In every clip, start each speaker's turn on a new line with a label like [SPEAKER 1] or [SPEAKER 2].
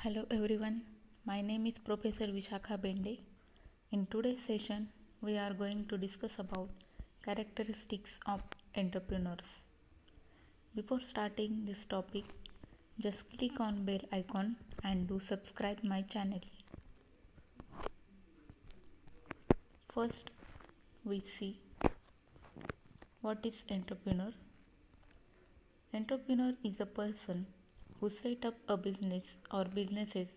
[SPEAKER 1] Hello everyone, my name is Professor Vishakha Bende. In today's session, we are going to discuss about characteristics of entrepreneurs. Before starting this topic, just click on bell icon and do subscribe my channel. First, we see what is entrepreneur. Entrepreneur is a person who set up a business or businesses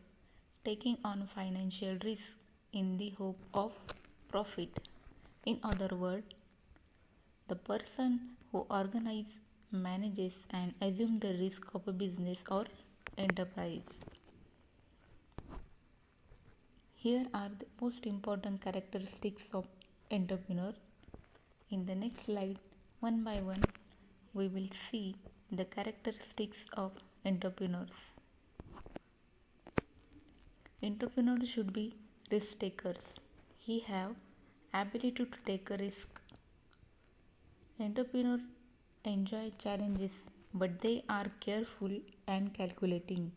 [SPEAKER 1] taking on financial risk in the hope of profit. In other words, the person who organizes, manages, and assumes the risk of a business or enterprise. Here are the most important characteristics of entrepreneur. In the next slide, one by one, we will see the characteristics of entrepreneurs. Entrepreneurs should be risk takers. He have ability to take a risk. Entrepreneurs enjoy challenges, but they are careful and calculating.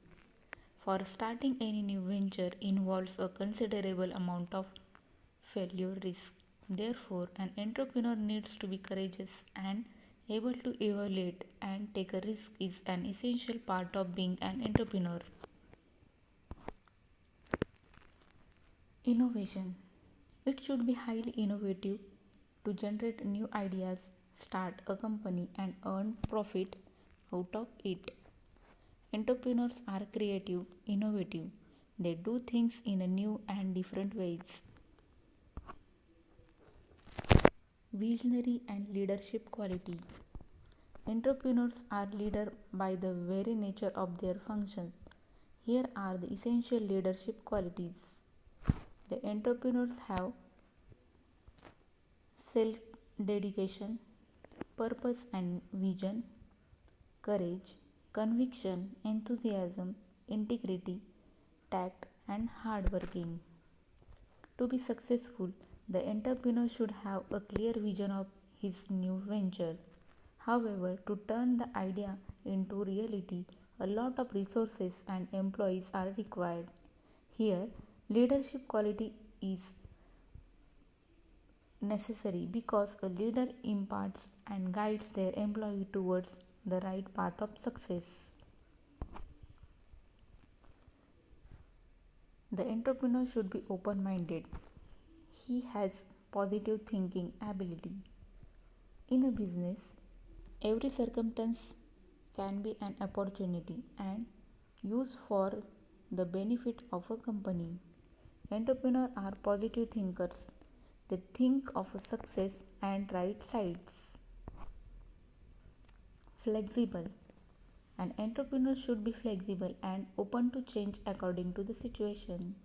[SPEAKER 1] For starting any new venture involves a considerable amount of failure risk. Therefore, an entrepreneur needs to be courageous and able to evaluate and take a risk is an essential part of being an entrepreneur. Innovation. It should be highly innovative to generate new ideas, start a company, and earn profit out of it. Entrepreneurs are creative, innovative. They do things in a new and different ways. Visionary and leadership quality. Entrepreneurs are leaders by the very nature of their functions. Here are the essential leadership qualities. The entrepreneurs have self dedication, purpose and vision, courage, conviction, enthusiasm, integrity, tact, and hard working. To be successful, the entrepreneur should have a clear vision of his new venture. However, to turn the idea into reality, a lot of resources and employees are required. Here, leadership quality is necessary because a leader imparts and guides their employee towards the right path of success. The entrepreneur should be open minded. He has positive thinking ability. In a business, every circumstance can be an opportunity and used for the benefit of a company. Entrepreneurs are positive thinkers. They think of success and right sides. Flexible. An entrepreneur should be flexible and open to change according to the situation.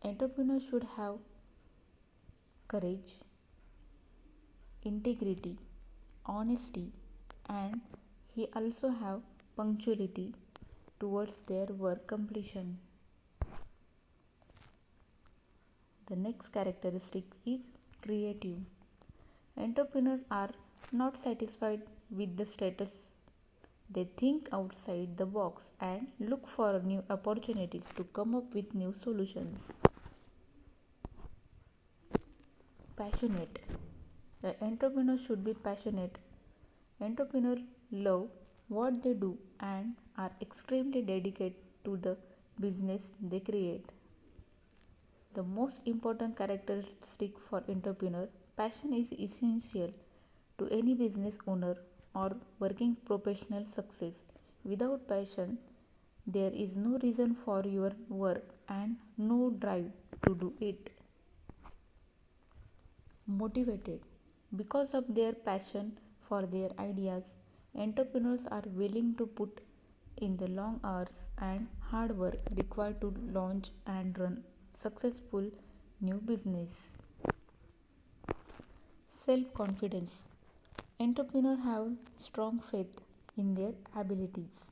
[SPEAKER 1] Entrepreneurs should have courage, integrity, honesty, and he also have punctuality towards their work completion. The next characteristic is creative. Entrepreneurs are not satisfied with the status. They think outside the box and look for new opportunities to come up with new solutions. Passionate. The entrepreneur should be passionate. Entrepreneurs love what they do and are extremely dedicated to the business they create. The most important characteristic for entrepreneur, passion is essential to any business owner or working professional success. Without passion, there is no reason for your work and no drive to do it. Motivated. Because of their passion for their ideas, entrepreneurs are willing to put in the long hours and hard work required to launch and run successful new business. Self confidence. Entrepreneurs have strong faith in their abilities.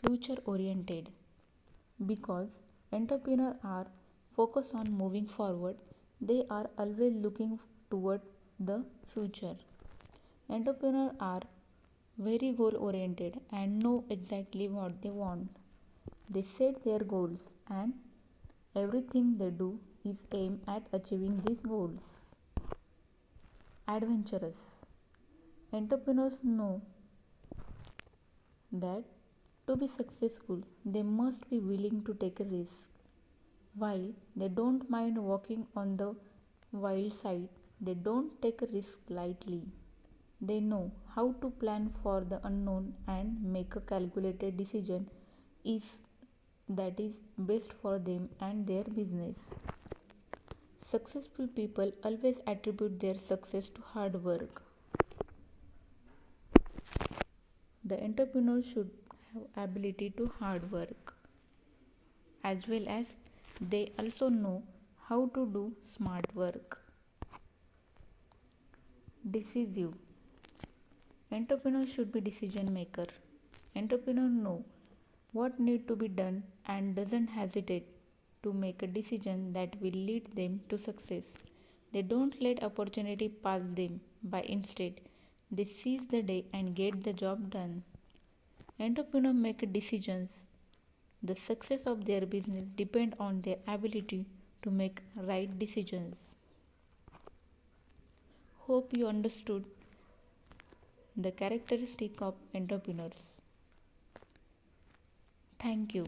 [SPEAKER 1] Future oriented. Because entrepreneurs are focused on moving forward, they are always looking toward the future. Entrepreneurs are very goal oriented and know exactly what they want. They set their goals and everything they do is aimed at achieving these goals. Adventurous. Entrepreneurs know that to be successful, they must be willing to take a risk. While they don't mind walking on the wild side, they don't take a risk lightly. They know how to plan for the unknown and make a calculated decision is that is best for them and their business. Successful people always attribute their success to hard work. The entrepreneur should have ability to hard work as well as they also know how to do smart work. Decisive. Entrepreneur should be decision maker. Entrepreneur know what need to be done and doesn't hesitate to make a decision that will lead them to success. They don't let opportunity pass them by, instead they seize the day and get the job done. Entrepreneurs make decisions. The success of their business depends on their ability to make right decisions. Hope you understood the characteristic of entrepreneurs. Thank you.